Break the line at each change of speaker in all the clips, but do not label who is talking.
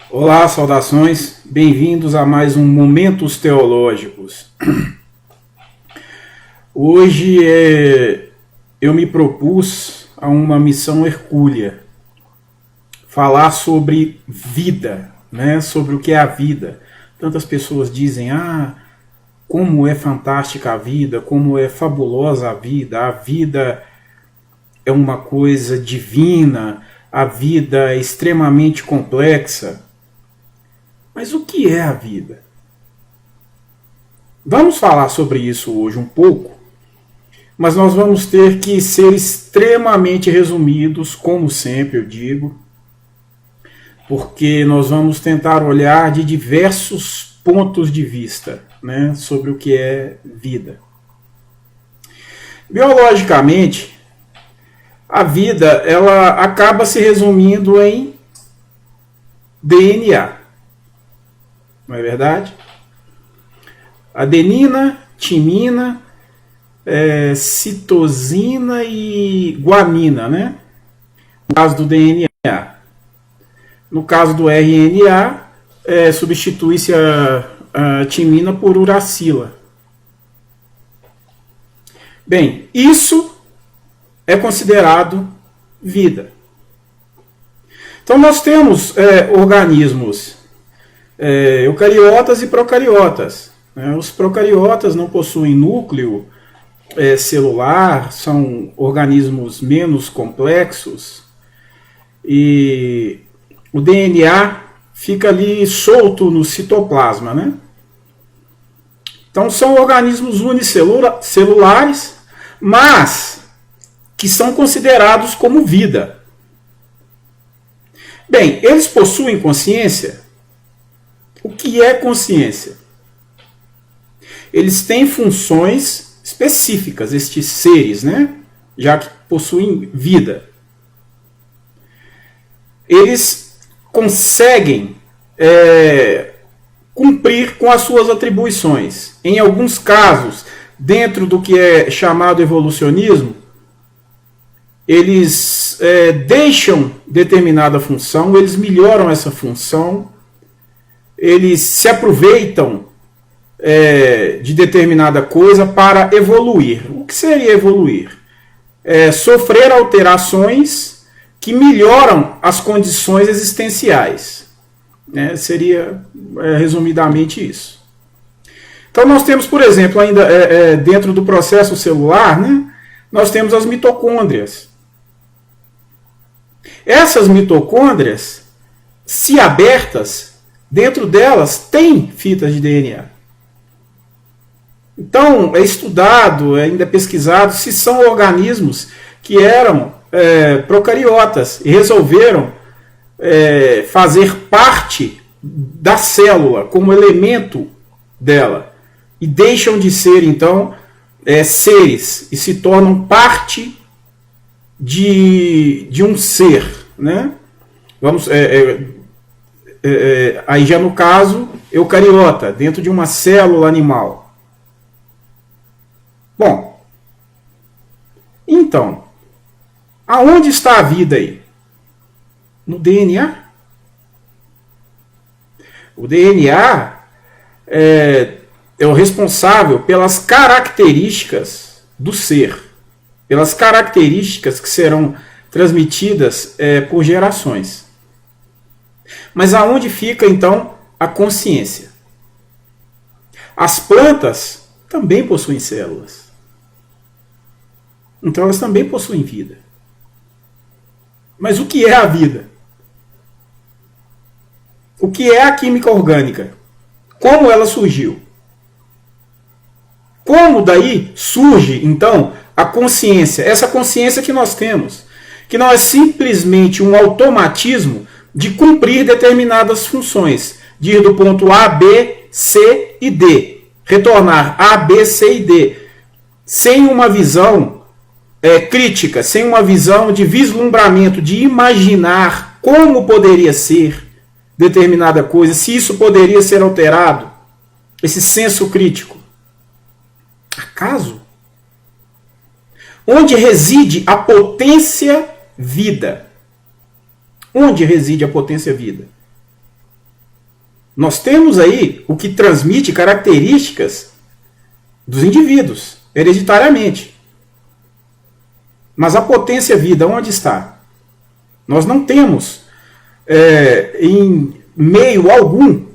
Olá, saudações, bem-vindos a mais um Momentos Teológicos. Hoje eu me propus a uma missão hercúlea, falar sobre vida, né? Sobre o que é a vida. Tantas pessoas dizem, como é fantástica a vida, como é fabulosa a vida é uma coisa divina, a vida é extremamente complexa. Mas o que é a vida? Vamos falar sobre isso hoje um pouco, mas nós vamos ter que ser extremamente resumidos, como sempre eu digo, porque nós vamos tentar olhar de diversos pontos de vista, né, sobre o que é vida. Biologicamente, a vida ela acaba se resumindo em DNA. Não é verdade? Adenina, timina, citosina e guanina, né? No caso do DNA. No caso do RNA, substitui-se a timina por uracila. Bem, isso é considerado vida. Então nós temos organismos eucariotas e procariotas. Os procariotas não possuem núcleo celular, são organismos menos complexos e o DNA fica ali solto no citoplasma, né? Então são organismos unicelulares, mas que são considerados como vida. Bem, eles possuem consciência? O que é consciência? Eles têm funções específicas, estes seres, né? Já que possuem vida. Eles conseguem cumprir com as suas atribuições. Em alguns casos, dentro do que é chamado evolucionismo, eles deixam determinada função, eles melhoram essa função, eles se aproveitam de determinada coisa para evoluir. O que seria evoluir? Sofrer alterações que melhoram as condições existenciais. Seria resumidamente isso. Então nós temos, por exemplo, ainda dentro do processo celular, né, nós temos as mitocôndrias. Essas mitocôndrias, se abertas, dentro delas tem fitas de DNA. Então, é estudado, ainda é pesquisado se são organismos que eram procariotas e resolveram fazer parte da célula como elemento dela. E deixam de ser, então, seres e se tornam parte de um ser. Né? Vamos... aí já no caso, eucariota, dentro de uma célula animal. Bom, então, aonde está a vida aí? No DNA. O DNA é o responsável pelas características do ser, pelas características que serão transmitidas por gerações. Mas aonde fica, então, a consciência? As plantas também possuem células. Então elas também possuem vida. Mas o que é a vida? O que é a química orgânica? Como ela surgiu? Como daí surge, então, a consciência? Essa consciência que nós temos, que não é simplesmente um automatismo de cumprir determinadas funções, de ir do ponto A, B, C e D, retornar A, B, C e D, sem uma visão crítica, sem uma visão de vislumbramento, de imaginar como poderia ser determinada coisa, se isso poderia ser alterado, esse senso crítico. Acaso? Onde reside a potência vida? Onde reside a potência vida? Nós temos aí o que transmite características dos indivíduos, hereditariamente. Mas a potência vida, onde está? Nós não temos, em meio algum,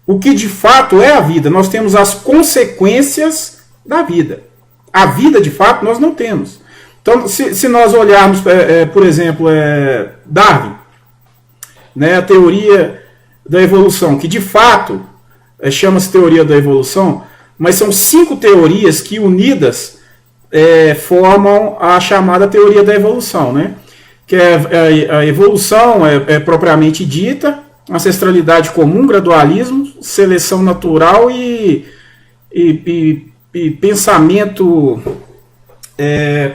o que de fato é a vida. Nós temos as consequências da vida. A vida, de fato, nós não temos. Então, se nós olharmos, por exemplo, Darwin, né, a teoria da evolução, que de fato chama-se teoria da evolução, mas são 5 teorias que unidas formam a chamada teoria da evolução, né? Que a evolução propriamente dita, ancestralidade comum, gradualismo, seleção natural e pensamento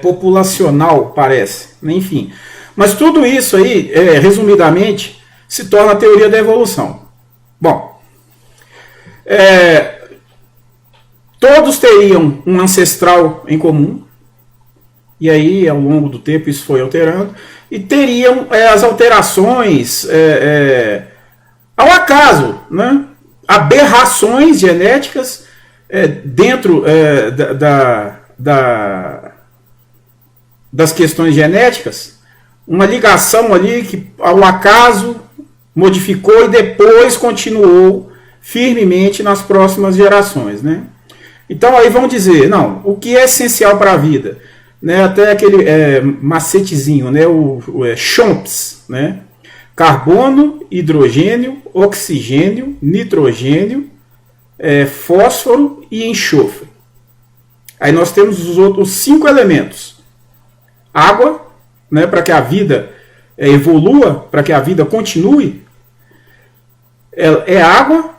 populacional, parece. Enfim. Mas tudo isso aí, resumidamente, se torna a teoria da evolução. Bom, todos teriam um ancestral em comum, e aí, ao longo do tempo, isso foi alterando, e teriam as alterações ao acaso, né? Aberrações genéticas dentro das questões genéticas, uma ligação ali que ao acaso modificou e depois continuou firmemente nas próximas gerações, né? Então aí vão dizer, não, o que é essencial para a vida? Né, até aquele macetezinho, né, o Chomps, né? Carbono, hidrogênio, oxigênio, nitrogênio, fósforo e enxofre. Aí nós temos os outros 5 elementos. Água, né, para que a vida evolua, para que a vida continue, água,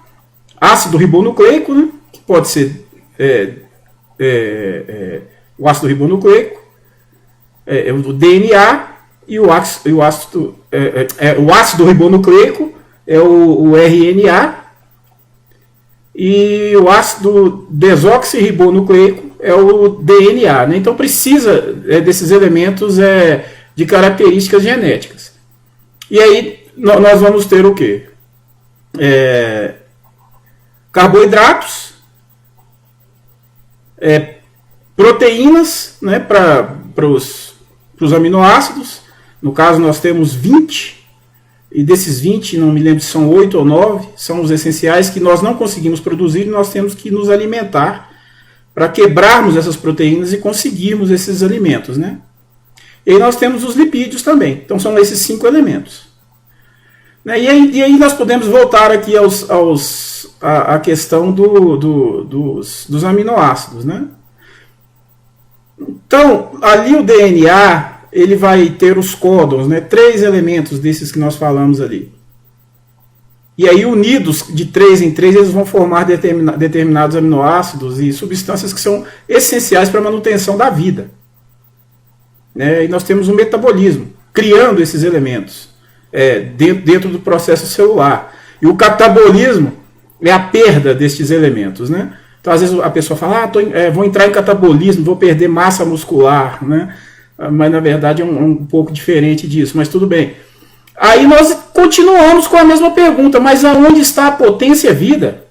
ácido ribonucleico, né, que pode ser o ácido ribonucleico, o DNA, e o ácido ribonucleico é o RNA, e o ácido desoxirribonucleico é o DNA. Né? Então precisa desses elementos de características genéticas. E aí nós vamos ter o quê? Carboidratos, proteínas, né, para os aminoácidos. No caso, nós temos 20, e desses 20, não me lembro se são 8 ou 9, são os essenciais que nós não conseguimos produzir e nós temos que nos alimentar para quebrarmos essas proteínas e conseguirmos esses alimentos. Né? E aí nós temos os lipídios também. Então são esses 5 elementos. Né? E aí nós podemos voltar aqui à questão dos aminoácidos. Né? Então, ali o DNA, ele vai ter os códons, né? 3 elementos desses que nós falamos ali. E aí, unidos de 3 em 3, eles vão formar determinados aminoácidos e substâncias que são essenciais para a manutenção da vida. Né? E nós temos um metabolismo, criando esses elementos dentro do processo celular. E o catabolismo é a perda destes elementos, né? Então, às vezes a pessoa fala, vou entrar em catabolismo, vou perder massa muscular, né? Mas, na verdade, é um pouco diferente disso, mas tudo bem. Aí nós continuamos com a mesma pergunta, mas aonde está a potência vida?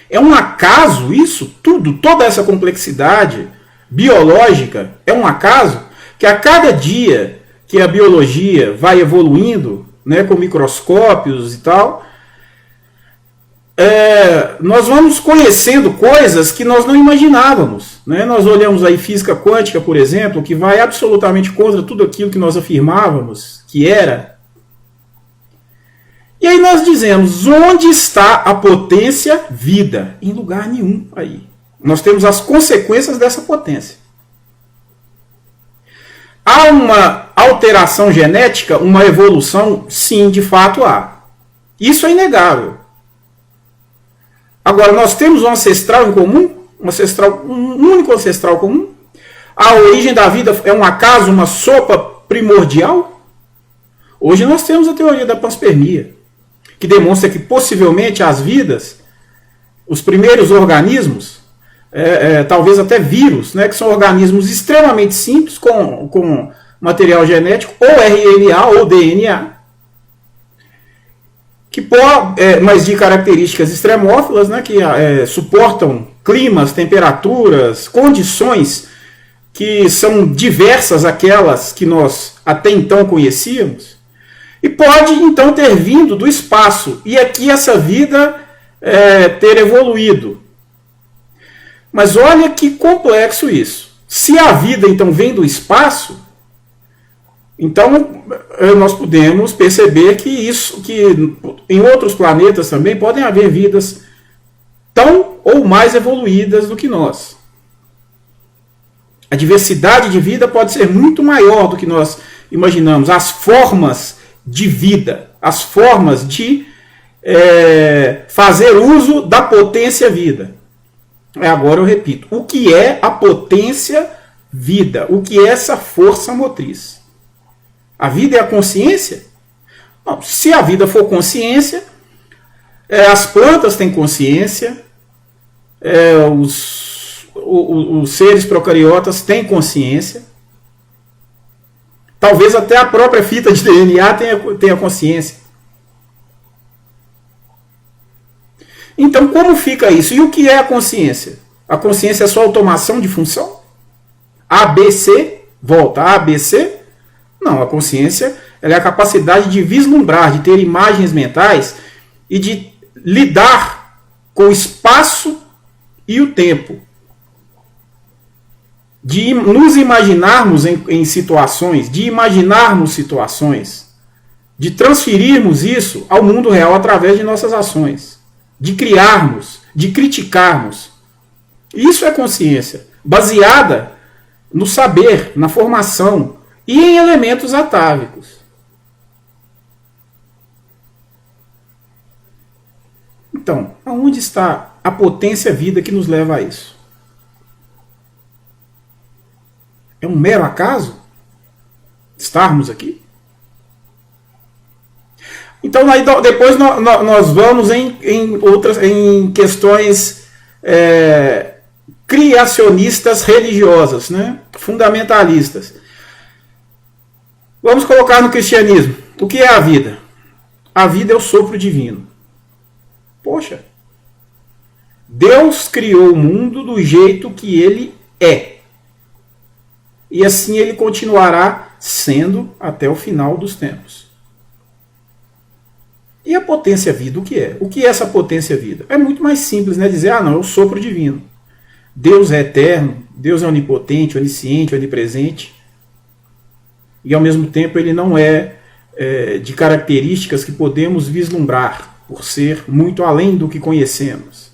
É um acaso isso tudo? Toda essa complexidade biológica é um acaso? Que a cada dia que a biologia vai evoluindo, né, com microscópios e tal, nós vamos conhecendo coisas que nós não imaginávamos. Né? Nós olhamos aí física quântica, por exemplo, que vai absolutamente contra tudo aquilo que nós afirmávamos que era. E aí nós dizemos, onde está a potência vida? Em lugar nenhum aí. Nós temos as consequências dessa potência. Há uma alteração genética, uma evolução? Sim, de fato há. Isso é inegável. Agora, nós temos um ancestral em comum? Um único ancestral comum? A origem da vida é um acaso, uma sopa primordial? Hoje nós temos a teoria da panspermia, que demonstra que possivelmente as vidas, os primeiros organismos, talvez até vírus, né, que são organismos extremamente simples, com material genético, ou RNA ou DNA, mas de características extremófilas, né, que suportam climas, temperaturas, condições que são diversas aquelas que nós até então conhecíamos, e pode então ter vindo do espaço, e aqui essa vida ter evoluído. Mas olha que complexo isso. Se a vida então vem do espaço, então nós podemos perceber que em outros planetas também podem haver vidas tão ou mais evoluídas do que nós. A diversidade de vida pode ser muito maior do que nós imaginamos. As formas de vida, as formas de fazer uso da potência vida. Agora eu repito, o que é a potência vida? O que é essa força motriz? A vida é a consciência? Não, se a vida for consciência, as plantas têm consciência, os seres procariotas têm consciência, talvez até a própria fita de DNA tenha consciência. Então, como fica isso? E o que é a consciência? A consciência é só automação de função? A, B, C, volta. A, B, C? Não, a consciência ela é a capacidade de vislumbrar, de ter imagens mentais e de lidar com o espaço e o tempo. De nos imaginarmos em situações, de imaginarmos situações, de transferirmos isso ao mundo real através de nossas ações. De criarmos, de criticarmos. Isso é consciência, baseada no saber, na formação e em elementos atávicos. Então, aonde está a potência vida que nos leva a isso? É um mero acaso estarmos aqui? Então, aí, depois nós vamos em questões criacionistas religiosas, né? Fundamentalistas. Vamos colocar no cristianismo. O que é a vida? A vida é o sopro divino. Poxa, Deus criou o mundo do jeito que ele é. E assim ele continuará sendo até o final dos tempos. E a potência vida, o que é? O que é essa potência vida? É muito mais simples, né? Dizer, não, é o sopro divino. Deus é eterno, Deus é onipotente, onisciente, onipresente. E ao mesmo tempo ele não é de características que podemos vislumbrar, por ser muito além do que conhecemos.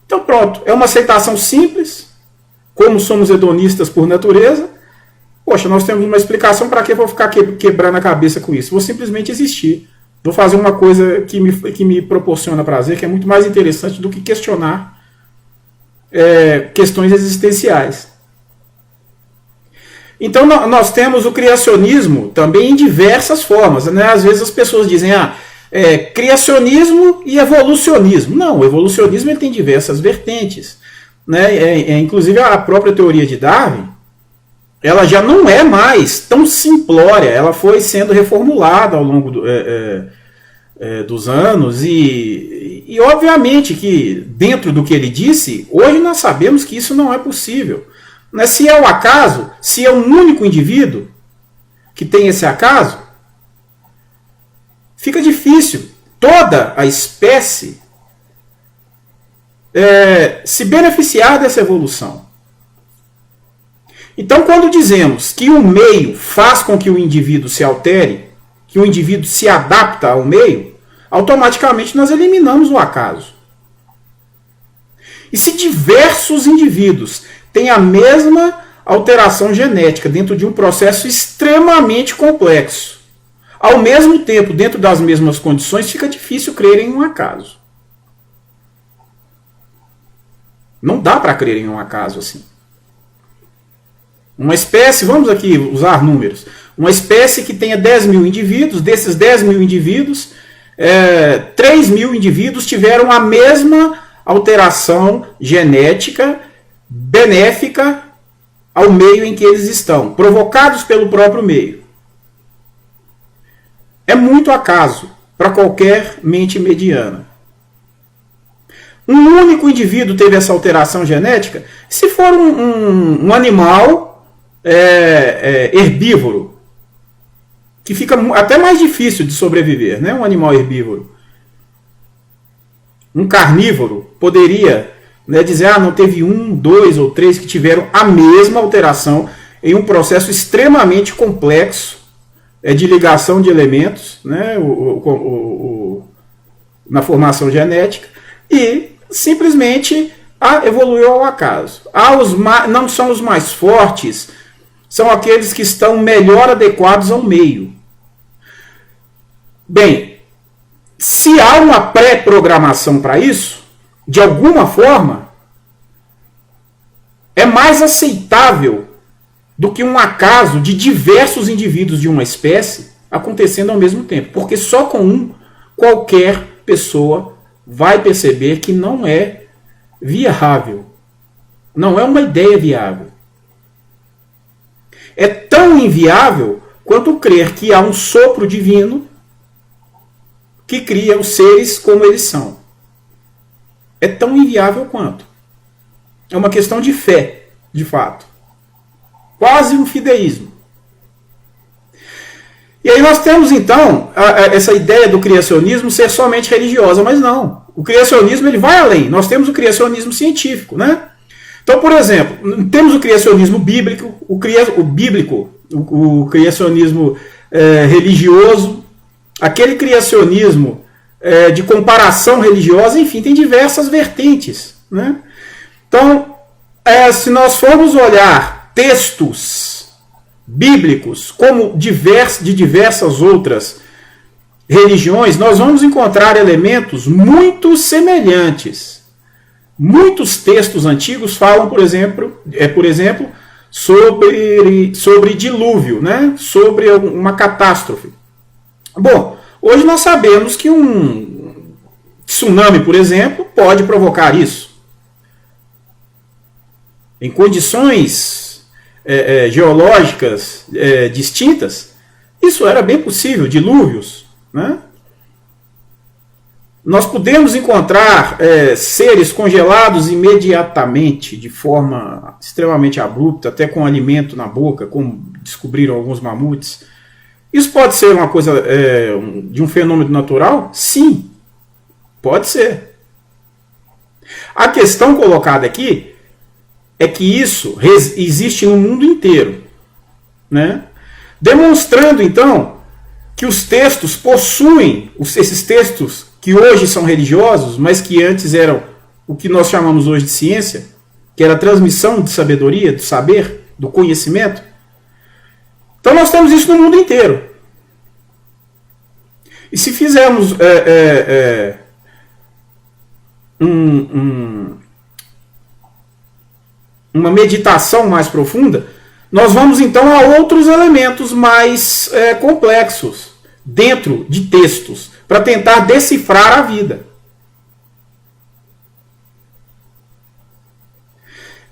Então pronto, é uma aceitação simples, como somos hedonistas por natureza. Poxa, nós temos uma explicação, para que eu vou ficar quebrando a cabeça com isso? Vou simplesmente existir. Vou fazer uma coisa que me proporciona prazer, que é muito mais interessante do que questionar questões existenciais. Então nós temos o criacionismo também em diversas formas, né? Às vezes as pessoas dizem, criacionismo e evolucionismo. Não, o evolucionismo ele tem diversas vertentes, né? Inclusive a própria teoria de Darwin, ela já não é mais tão simplória, ela foi sendo reformulada ao longo dos anos e obviamente que dentro do que ele disse, hoje nós sabemos que isso não é possível. Né? Se é o acaso, se é um único indivíduo que tem esse acaso, fica difícil toda a espécie se beneficiar dessa evolução. Então, quando dizemos que o meio faz com que o indivíduo se altere, que o indivíduo se adapta ao meio, automaticamente nós eliminamos o acaso. E se diversos indivíduos têm a mesma alteração genética dentro de um processo extremamente complexo, ao mesmo tempo, dentro das mesmas condições, fica difícil crer em um acaso. Não dá para crer em um acaso assim. Uma espécie, vamos aqui usar números, uma espécie que tenha 10 mil indivíduos, desses 10 mil indivíduos, 3 mil indivíduos tiveram a mesma alteração genética benéfica ao meio em que eles estão, provocados pelo próprio meio. É muito acaso para qualquer mente mediana. Um único indivíduo teve essa alteração genética, se for um animal herbívoro, que fica até mais difícil de sobreviver, né? Um animal herbívoro. Um carnívoro poderia, né, dizer, não teve 1, 2 ou 3 que tiveram a mesma alteração em um processo extremamente complexo de ligação de elementos, né, na formação genética, e simplesmente evoluiu ao acaso. Não são os mais fortes, são aqueles que estão melhor adequados ao meio. Bem, se há uma pré-programação para isso, de alguma forma, é mais aceitável do que um acaso de diversos indivíduos de uma espécie acontecendo ao mesmo tempo. Porque só com um, qualquer pessoa vai perceber que não é viável. Não é uma ideia viável. É tão inviável quanto crer que há um sopro divino que cria os seres como eles são. É tão inviável quanto. É uma questão de fé, de fato. Quase um fideísmo. E aí nós temos, então, essa ideia do criacionismo ser somente religiosa, mas não. O criacionismo ele vai além. Nós temos o criacionismo científico, né? Então, por exemplo, temos o criacionismo bíblico, o criacionismo religioso, aquele criacionismo de comparação religiosa, enfim, tem diversas vertentes, né? Então, se nós formos olhar textos bíblicos como de diversas outras religiões, nós vamos encontrar elementos muito semelhantes. Muitos textos antigos falam, por exemplo, sobre dilúvio, né? Sobre uma catástrofe. Bom, hoje nós sabemos que um tsunami, por exemplo, pode provocar isso. Em condições geológicas distintas, isso era bem possível, dilúvios, né? Nós podemos encontrar seres congelados imediatamente, de forma extremamente abrupta, até com alimento na boca, como descobriram alguns mamutes. Isso pode ser uma coisa de um fenômeno natural? Sim, pode ser. A questão colocada aqui é que isso existe no mundo inteiro, né? Demonstrando, então, que os textos possuem, esses textos que hoje são religiosos, mas que antes eram o que nós chamamos hoje de ciência, que era a transmissão de sabedoria, do saber, do conhecimento. Então nós temos isso no mundo inteiro. E se fizermos uma meditação mais profunda, nós vamos então a outros elementos mais complexos dentro de textos, para tentar decifrar a vida.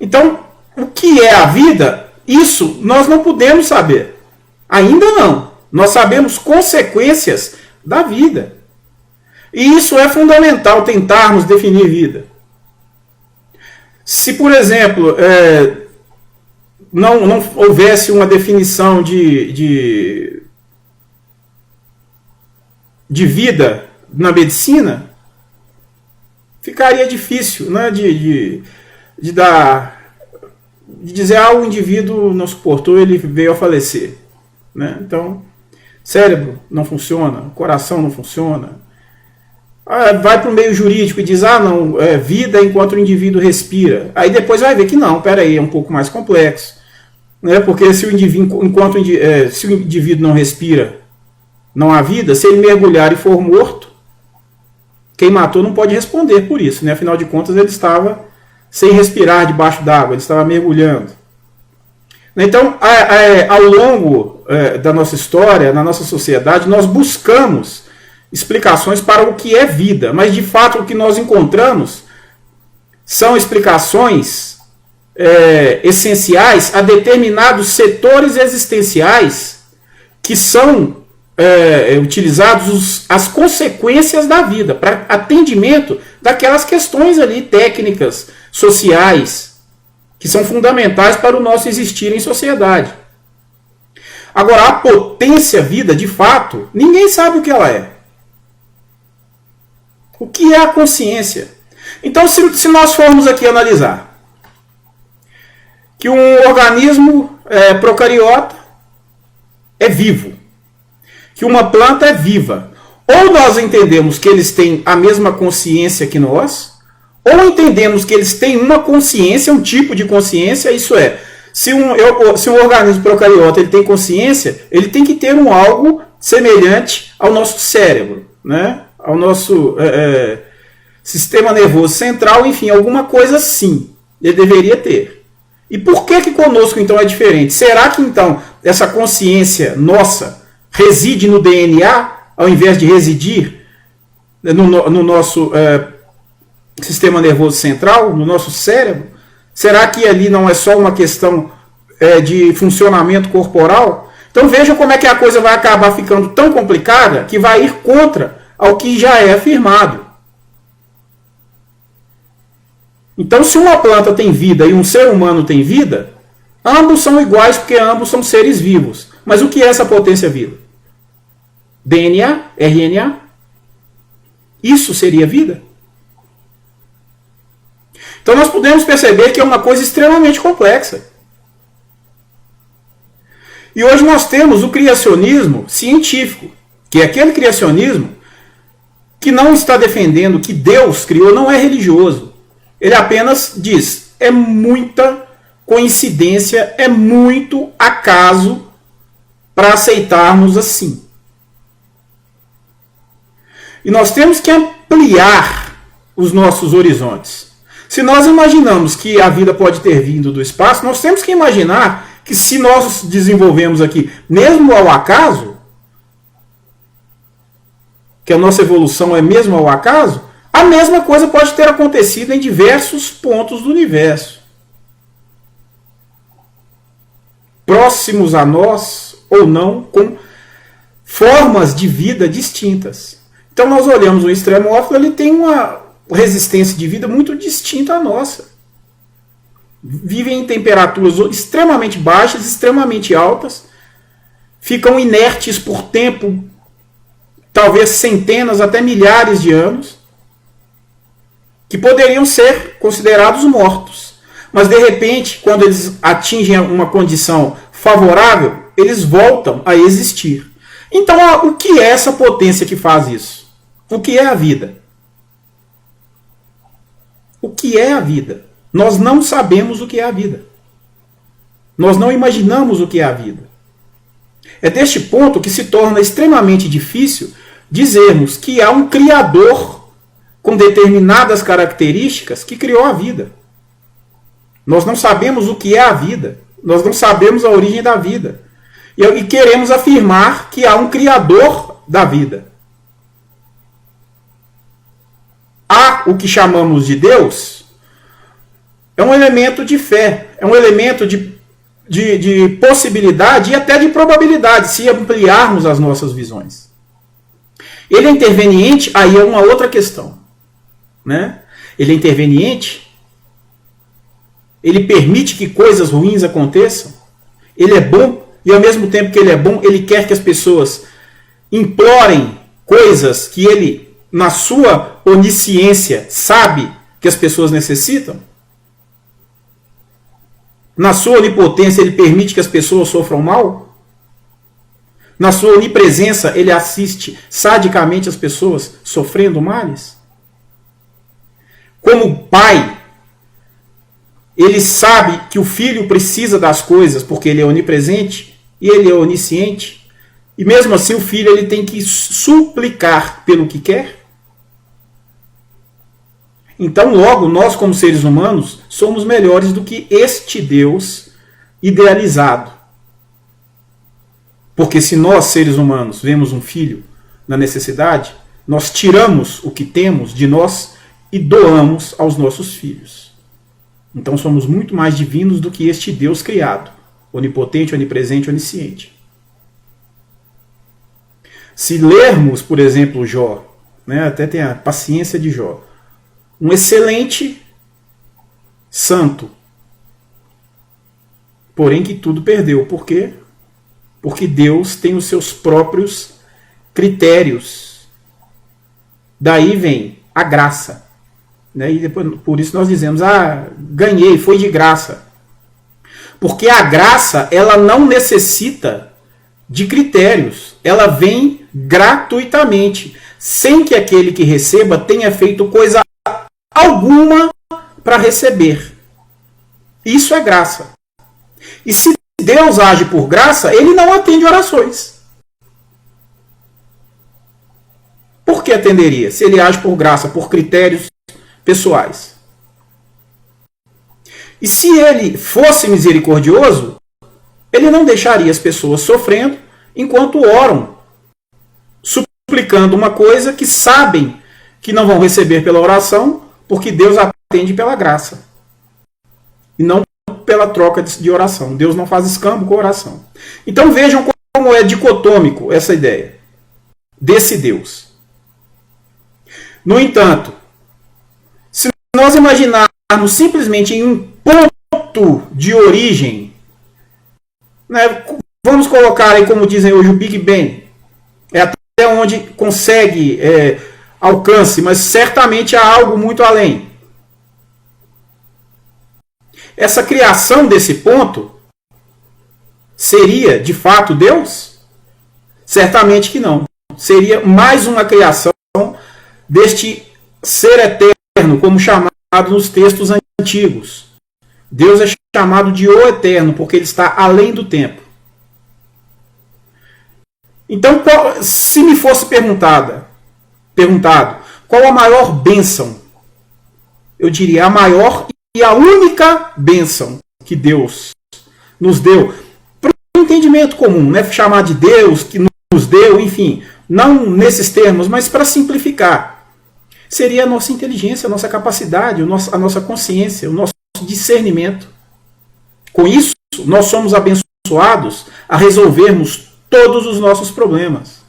Então, o que é a vida? Isso nós não podemos saber. Ainda não. Nós sabemos consequências da vida. E isso é fundamental, tentarmos definir vida. Se, por exemplo, não houvesse uma definição de vida na medicina, ficaria difícil, né, de dizer, o indivíduo não suportou, ele veio a falecer, né? Então, cérebro não funciona, coração não funciona. Vai para o meio jurídico e diz, vida enquanto o indivíduo respira. Aí depois vai ver que não, peraí, é um pouco mais complexo, né? Porque se o indivíduo não respira, não há vida. Se ele mergulhar e for morto, quem matou não pode responder por isso, né? Afinal de contas, ele estava sem respirar debaixo d'água, ele estava mergulhando. Então, ao longo da nossa história, na nossa sociedade, nós buscamos explicações para o que é vida, mas de fato o que nós encontramos são explicações essenciais a determinados setores existenciais que são utilizados as consequências da vida, para atendimento daquelas questões ali técnicas, sociais, que são fundamentais para o nosso existir em sociedade. Agora, a potência vida, de fato, ninguém sabe o que ela é. O que é a consciência? Então, se nós formos aqui analisar que um organismo procariota é vivo, que uma planta é viva, ou nós entendemos que eles têm a mesma consciência que nós, ou entendemos que eles têm uma consciência, um tipo de consciência, isso é, se um organismo procariota ele tem consciência, ele tem que ter algo semelhante ao nosso cérebro, né? Ao nosso sistema nervoso central, enfim, alguma coisa assim, ele deveria ter. E por que conosco então é diferente? Será que então essa consciência nossa reside no DNA, ao invés de residir no nosso sistema nervoso central, no nosso cérebro? Será que ali não é só uma questão de funcionamento corporal? Então vejam como é que a coisa vai acabar ficando tão complicada que vai ir contra ao que já é afirmado. Então, se uma planta tem vida e um ser humano tem vida, ambos são iguais porque ambos são seres vivos. Mas o que é essa potência viva? DNA, RNA? Isso seria vida? Então nós podemos perceber que é uma coisa extremamente complexa. E hoje nós temos o criacionismo científico, que é aquele criacionismo que não está defendendo que Deus criou, não é religioso. Ele apenas diz, é muita coincidência, é muito acaso para aceitarmos assim. E nós temos que ampliar os nossos horizontes. Se nós imaginamos que a vida pode ter vindo do espaço, nós temos que imaginar que se nós desenvolvemos aqui, mesmo ao acaso, que a nossa evolução é mesmo ao acaso, a mesma coisa pode ter acontecido em diversos pontos do universo. Próximos a nós ou não, com formas de vida distintas. Então nós olhamos o extremófilo, ele tem uma resistência de vida muito distinta à nossa. Vivem em temperaturas extremamente baixas, extremamente altas, ficam inertes por tempo, talvez centenas até milhares de anos, que poderiam ser considerados mortos. Mas de repente, quando eles atingem uma condição favorável, eles voltam a existir. Então, o que é essa potência que faz isso? O que é a vida? O que é a vida? Nós não sabemos o que é a vida. Nós não imaginamos o que é a vida. É deste ponto que se torna extremamente difícil dizermos que há um Criador com determinadas características que criou a vida. Nós não sabemos o que é a vida. Nós não sabemos a origem da vida. E queremos afirmar que há um Criador da vida. Há o que chamamos de Deus, é um elemento de fé, é um elemento de possibilidade e até de probabilidade, se ampliarmos as nossas visões. Ele é interveniente, aí é uma outra questão. Né? Ele é interveniente, ele permite que coisas ruins aconteçam, ele é bom, e ao mesmo tempo que ele é bom, ele quer que as pessoas implorem coisas que ele, na sua onisciência, sabe que as pessoas necessitam. Na sua onipotência, ele permite que as pessoas sofram mal. Na sua onipresença, ele assiste sadicamente as pessoas sofrendo males. Como pai, ele sabe que o filho precisa das coisas porque ele é onipresente e ele é onisciente. E mesmo assim o filho ele tem que suplicar pelo que quer. Então logo nós como seres humanos somos melhores do que este Deus idealizado. Porque se nós seres humanos vemos um filho na necessidade, nós tiramos o que temos de nós e doamos aos nossos filhos. Então somos muito mais divinos do que este Deus criado, onipotente, onipresente, onisciente. Se lermos, por exemplo, Jó, né, até tem a paciência de Jó, um excelente santo, porém que tudo perdeu. Por quê? Porque Deus tem os seus próprios critérios. Daí vem a graça. Né? E depois, por isso nós dizemos, ganhei, foi de graça. Porque a graça, ela não necessita de critérios. Ela vem gratuitamente, sem que aquele que receba tenha feito coisa alguma para receber. Isso é graça. E se Deus age por graça, ele não atende orações. Por que atenderia? Se ele age por graça, por critérios pessoais. E se ele fosse misericordioso, ele não deixaria as pessoas sofrendo enquanto oram, suplicando uma coisa que sabem que não vão receber pela oração, porque Deus atende pela graça. E não pela troca de oração. Deus não faz escambo com a oração. Então vejam como é dicotômico essa ideia desse Deus. No entanto, se nós imaginarmos simplesmente em um ponto de origem, né, vamos colocar aí, como dizem hoje, o Big Bang, é até onde consegue alcance, mas certamente há algo muito além. Essa criação desse ponto seria, de fato, Deus? Certamente que não. Seria mais uma criação deste ser eterno, como chamado nos textos antigos. Deus é chamado de o eterno, porque ele está além do tempo. Então, se me fosse perguntado, qual a maior bênção? Eu diria a maior e a única bênção que Deus nos deu, para o entendimento comum, né? Chamar de Deus, que nos deu, enfim, não nesses termos, mas para simplificar, seria a nossa inteligência, a nossa capacidade, a nossa consciência, o nosso discernimento. Com isso, nós somos abençoados a resolvermos todos os nossos problemas.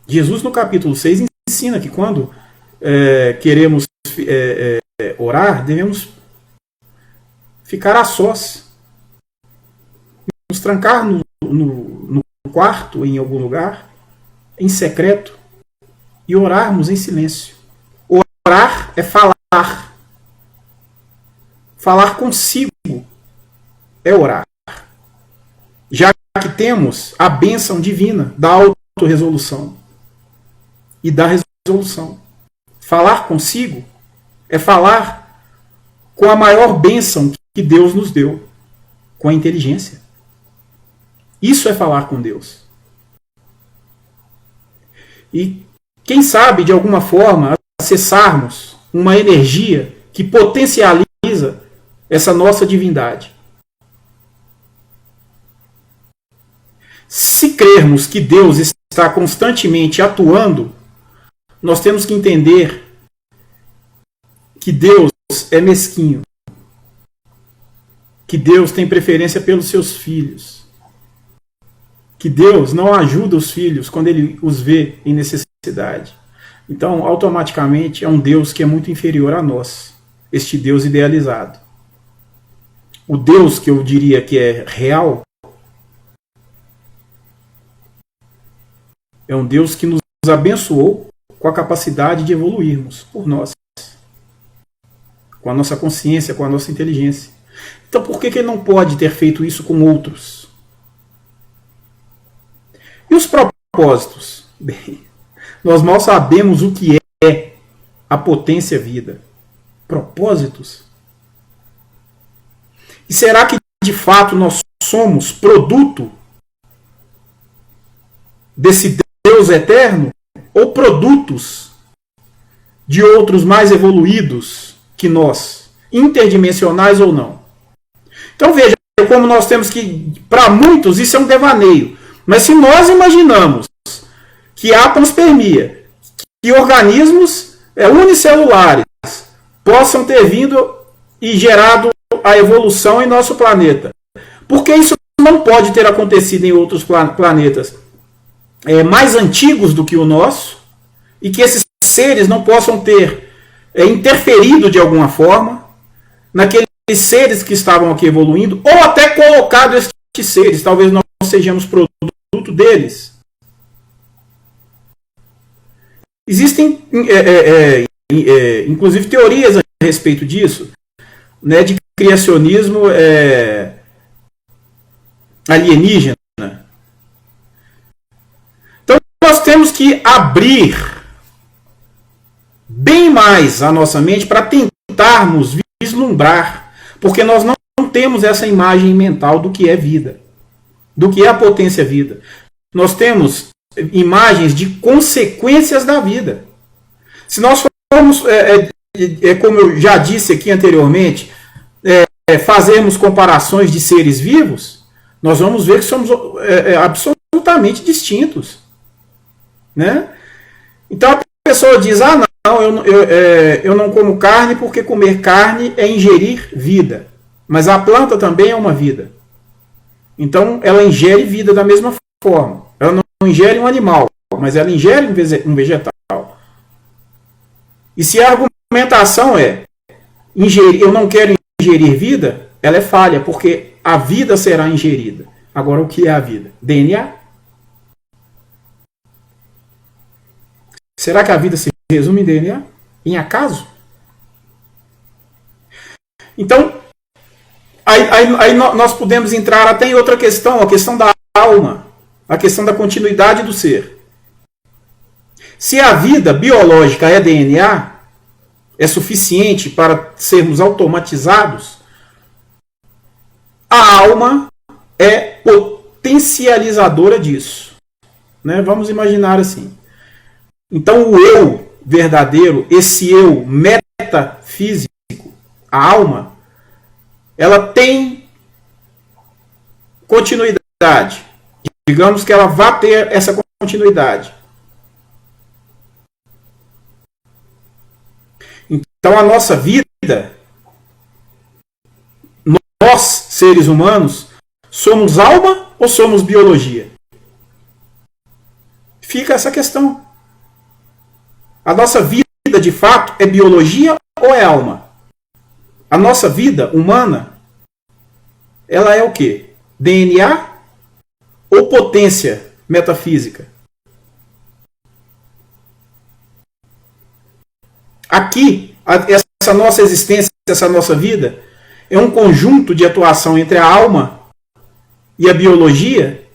Jesus, no capítulo 6, ensina que quando queremos orar, devemos ficar a sós, nos trancar no quarto, em algum lugar, em secreto, e orarmos em silêncio. Orar é falar. Falar consigo é orar. Já que temos a bênção divina da autorresolução e da resolução. Falar consigo é falar com a maior bênção que Deus nos deu, com a inteligência. Isso é falar com Deus. E quem sabe, de alguma forma, acessarmos uma energia que potencializa essa nossa divindade. Se crermos que Deus está constantemente atuando, nós temos que entender que Deus é mesquinho, que Deus tem preferência pelos seus filhos, que Deus não ajuda os filhos quando Ele os vê em necessidade. Então, automaticamente, é um Deus que é muito inferior a nós, este Deus idealizado. O Deus que eu diria que é real é um Deus que nos abençoou com a capacidade de evoluirmos por nós, com a nossa consciência, com a nossa inteligência. Então, por que Ele não pode ter feito isso com outros? E os propósitos? Bem, nós mal sabemos o que é a potência vida. Propósitos? E será que de fato nós somos produto desse Deus eterno? Ou produtos de outros mais evoluídos que nós, interdimensionais ou não? Então veja como nós temos que, para muitos isso é um devaneio, mas se nós imaginamos que há panspermia, que organismos unicelulares possam ter vindo e gerado a evolução em nosso planeta, por que isso não pode ter acontecido em outros planetas mais antigos do que o nosso, e que esses seres não possam ter interferido de alguma forma naqueles seres que estavam aqui evoluindo, ou até colocado esses seres, talvez nós sejamos produto deles. Existem, inclusive, teorias a respeito disso, né, de criacionismo alienígena. Então, nós temos que abrir bem mais a nossa mente para tentarmos vislumbrar, porque nós não temos essa imagem mental do que é vida, do que é a potência vida. Nós temos imagens de consequências da vida. Se nós formos, como eu já disse aqui anteriormente, fazermos comparações de seres vivos, nós vamos ver que somos absolutamente distintos, né? Então a pessoa diz, eu não como carne porque comer carne é ingerir vida. Mas a planta também é uma vida. Então ela ingere vida da mesma forma. Ela não ingere um animal, mas ela ingere um vegetal. E se a argumentação é eu não quero ingerir vida, ela é falha, porque a vida será ingerida. Agora, o que é a vida? DNA? Será que a vida se resume em DNA? Em acaso? Então, aí nós podemos entrar até em outra questão, a questão da alma, a questão da continuidade do ser. Se a vida biológica é DNA, é suficiente para sermos automatizados, a alma é potencializadora disso. Né? Vamos imaginar assim. Então o eu verdadeiro, esse eu metafísico, a alma, ela tem continuidade. Digamos que ela vá ter essa continuidade. Então a nossa vida, nós, seres humanos, somos alma ou somos biologia? Fica essa questão. A nossa vida, de fato, é biologia ou é alma? A nossa vida humana, ela é o quê? DNA ou potência metafísica? Aqui, essa nossa existência, essa nossa vida, é um conjunto de atuação entre a alma e a biologia?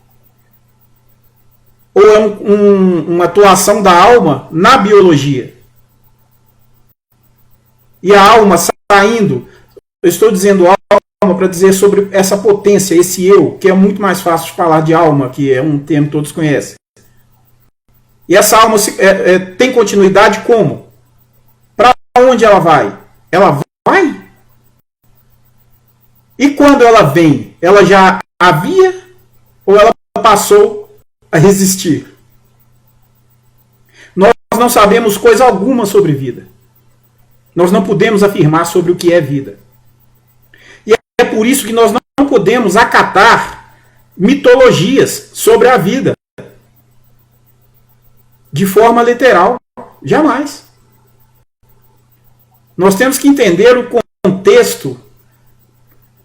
Ou é uma atuação da alma na biologia? E a alma saindo, eu estou dizendo alma para dizer sobre essa potência, esse eu, que é muito mais fácil de falar de alma, que é um termo que todos conhecem. E essa alma tem continuidade como? Para onde ela vai? Ela vai? E quando ela vem, ela já havia ou ela passou a resistir? Nós não sabemos coisa alguma sobre vida. Nós não podemos afirmar sobre o que é vida. E é por isso que nós não podemos acatar mitologias sobre a vida de forma literal. Jamais. Nós temos que entender o contexto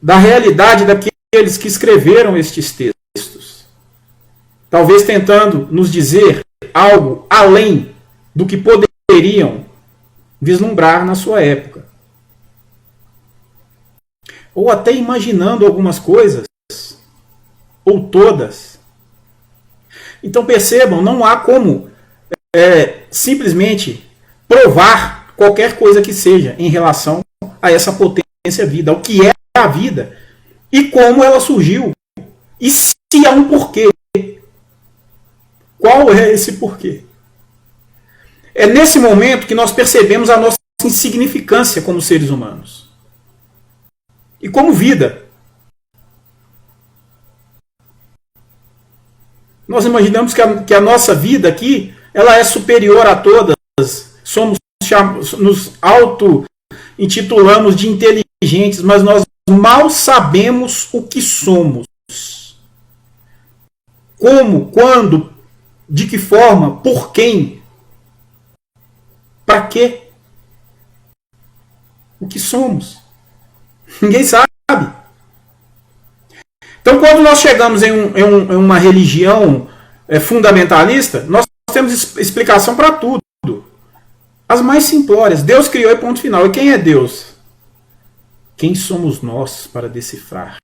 da realidade daqueles que escreveram estes textos. Talvez tentando nos dizer algo além do que poderiam vislumbrar na sua época. Ou até imaginando algumas coisas, ou todas. Então percebam, não há como simplesmente provar qualquer coisa que seja em relação a essa potência vida, o que é a vida e como ela surgiu. E se há um porquê. Qual é esse porquê? É nesse momento que nós percebemos a nossa insignificância como seres humanos. E como vida. Nós imaginamos que a nossa vida aqui, ela é superior a todas. Nos auto-intitulamos de inteligentes, mas nós mal sabemos o que somos. como, quando, de que forma, por quem, para quê? O que somos? Ninguém sabe. Então, quando nós chegamos em uma religião fundamentalista, nós temos explicação para tudo. As mais simplórias. Deus criou e ponto final. E quem é Deus? Quem somos nós para decifrar?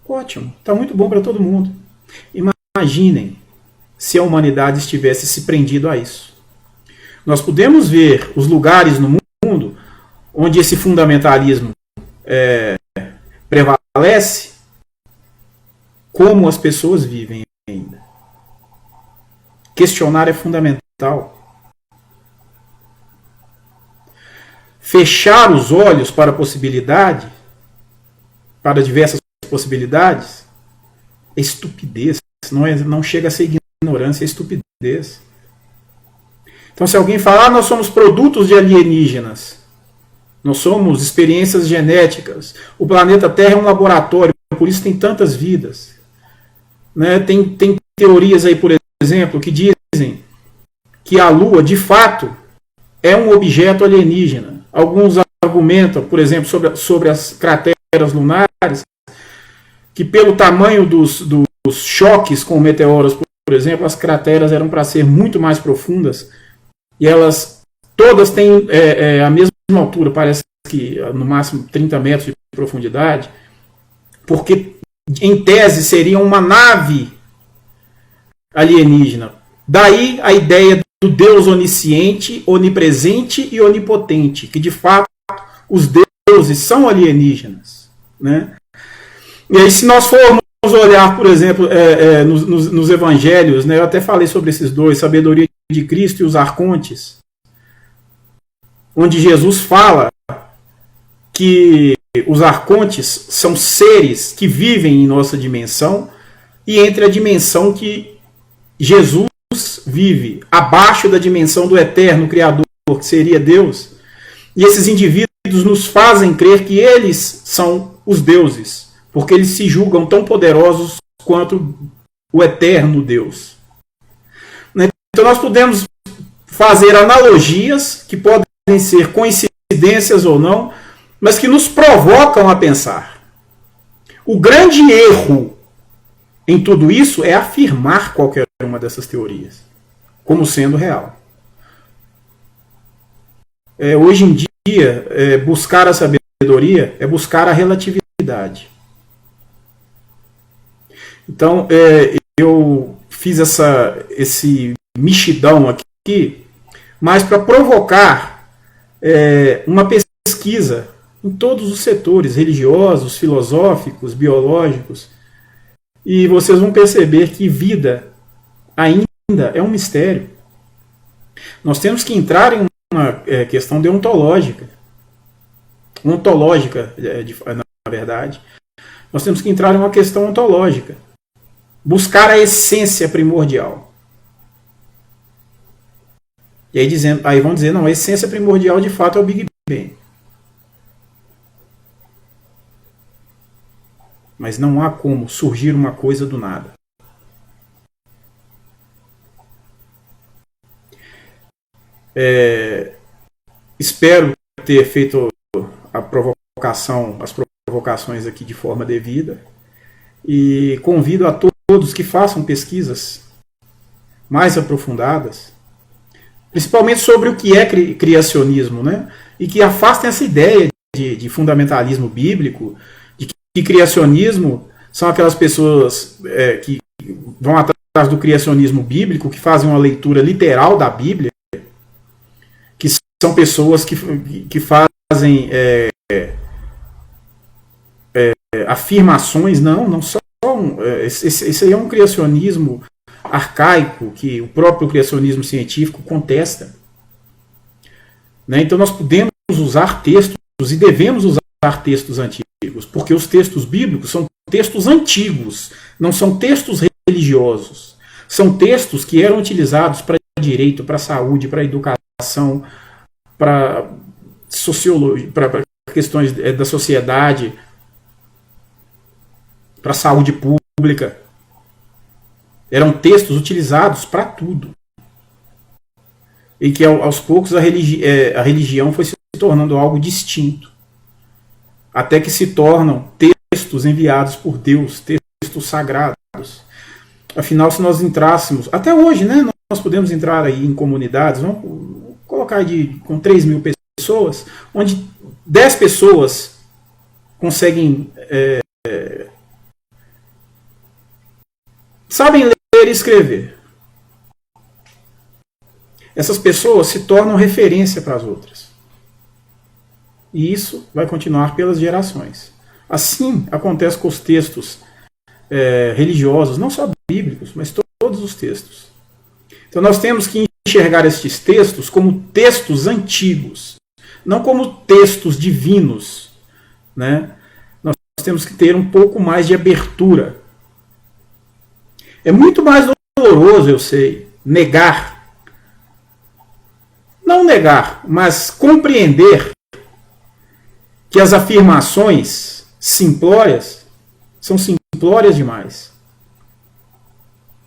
Ótimo. Está muito bom para todo mundo. Imaginem se a humanidade estivesse se prendido a isso. Nós podemos ver os lugares no mundo onde esse fundamentalismo prevalece, como as pessoas vivem ainda. Questionar é fundamental. Fechar os olhos para a possibilidade, para diversas possibilidades, é estupidez. Não chega a ser ignorância, é estupidez. Então, se alguém falar, nós somos produtos de alienígenas, nós somos experiências genéticas, o planeta Terra é um laboratório, por isso tem tantas vidas. Né? Tem teorias aí, por exemplo, que dizem que a Lua, de fato, é um objeto alienígena. Alguns argumentam, por exemplo, sobre as crateras lunares, que pelo tamanho dos choques com meteoros, por exemplo, as crateras eram para ser muito mais profundas, e elas todas têm a mesma altura, parece que no máximo 30 metros de profundidade, porque em tese seria uma nave alienígena. Daí a ideia do Deus onisciente, onipresente e onipotente, que de fato os deuses são alienígenas. Né? E aí, se nós formos olhar, por exemplo, nos evangelhos, né, eu até falei sobre esses dois, Sabedoria de Cristo e os Arcontes, onde Jesus fala que os arcontes são seres que vivem em nossa dimensão, e entre a dimensão que Jesus vive, abaixo da dimensão do eterno Criador, que seria Deus, e esses indivíduos nos fazem crer que eles são os deuses, porque eles se julgam tão poderosos quanto o eterno Deus. Então nós podemos fazer analogias que podem ser coincidências ou não, mas que nos provocam a pensar. O grande erro em tudo isso é afirmar qualquer uma dessas teorias como sendo real. Hoje em dia, buscar a sabedoria é buscar a relatividade. Então, eu fiz esse mexidão aqui, mas para provocar uma pesquisa em todos os setores, religiosos, filosóficos, biológicos, e vocês vão perceber que vida ainda é um mistério. Nós temos que entrar em uma questão deontológica, ontológica, na verdade. Nós temos que entrar em uma questão ontológica, buscar a essência primordial. E aí vão dizer, não, a essência primordial de fato é o Big Bang. Mas não há como surgir uma coisa do nada. Espero ter feito as provocações aqui de forma devida, e convido a todos que façam pesquisas mais aprofundadas, principalmente sobre o que é criacionismo, né? E que afastem essa ideia de fundamentalismo bíblico, de que criacionismo são aquelas pessoas que vão atrás do criacionismo bíblico, que fazem uma leitura literal da Bíblia, que são pessoas que fazem afirmações, não são. Esse aí é um criacionismo arcaico que o próprio criacionismo científico contesta. Né? Então nós podemos usar textos e devemos usar textos antigos, porque os textos bíblicos são textos antigos, não são textos religiosos. São textos que eram utilizados para direito, para saúde, para educação, para sociologia, para questões da sociedade, para saúde pública. Eram textos utilizados para tudo. E que aos poucos a religião foi se tornando algo distinto. Até que se tornam textos enviados por Deus, textos sagrados. Afinal, se nós entrássemos, até hoje, né, nós podemos entrar aí em comunidades, vamos colocar aí com 3 mil pessoas, onde 10 pessoas conseguem, sabem ler e escrever. Essas pessoas se tornam referência para as outras. E isso vai continuar pelas gerações. Assim acontece com os textos religiosos, não só bíblicos, mas todos os textos. Então nós temos que enxergar estes textos como textos antigos, não como textos divinos, né? Nós temos que ter um pouco mais de abertura. É muito mais doloroso, eu sei, negar. Não negar, mas compreender que as afirmações simplórias são simplórias demais.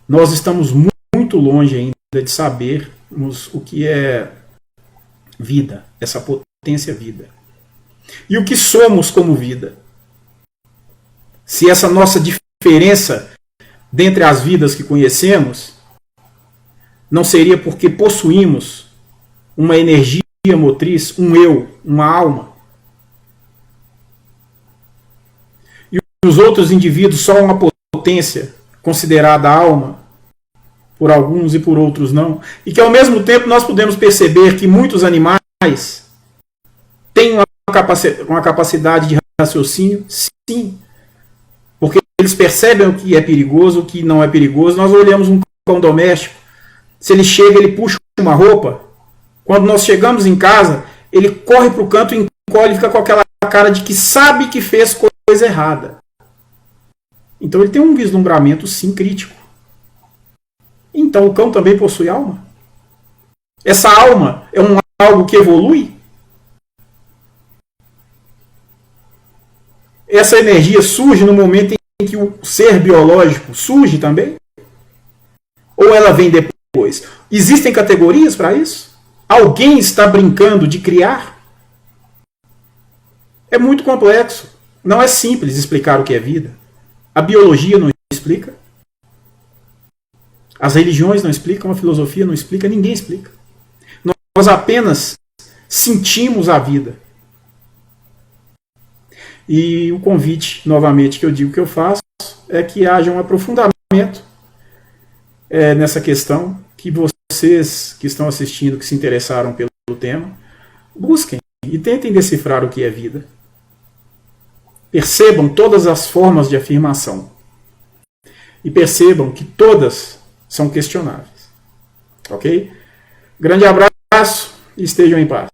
Nós estamos muito longe ainda de sabermos o que é vida, essa potência vida. E o que somos como vida. Se essa nossa diferença dentre as vidas que conhecemos não seria porque possuímos uma energia motriz, um eu, uma alma. E os outros indivíduos só uma potência considerada alma, por alguns e por outros não. E que ao mesmo tempo nós podemos perceber que muitos animais têm uma capacidade de raciocínio, sim. Porque eles percebem o que é perigoso, o que não é perigoso. Nós olhamos um cão doméstico, se ele chega, ele puxa uma roupa. Quando nós chegamos em casa, ele corre para o canto, encolhe e fica com aquela cara de que sabe que fez coisa errada. Então ele tem um vislumbramento, sim, crítico. Então o cão também possui alma? Essa alma é algo que evolui? Essa energia surge no momento em que o ser biológico surge também? Ou ela vem depois? Existem categorias para isso? Alguém está brincando de criar? É muito complexo. Não é simples explicar o que é vida. A biologia não explica. As religiões não explicam, a filosofia não explica, ninguém explica. Nós apenas sentimos a vida. E o convite, novamente, que eu digo que eu faço, é que haja um aprofundamento nessa questão, que vocês que estão assistindo, que se interessaram pelo tema, busquem e tentem decifrar o que é vida. Percebam todas as formas de afirmação. E percebam que todas são questionáveis. Ok? Grande abraço e estejam em paz.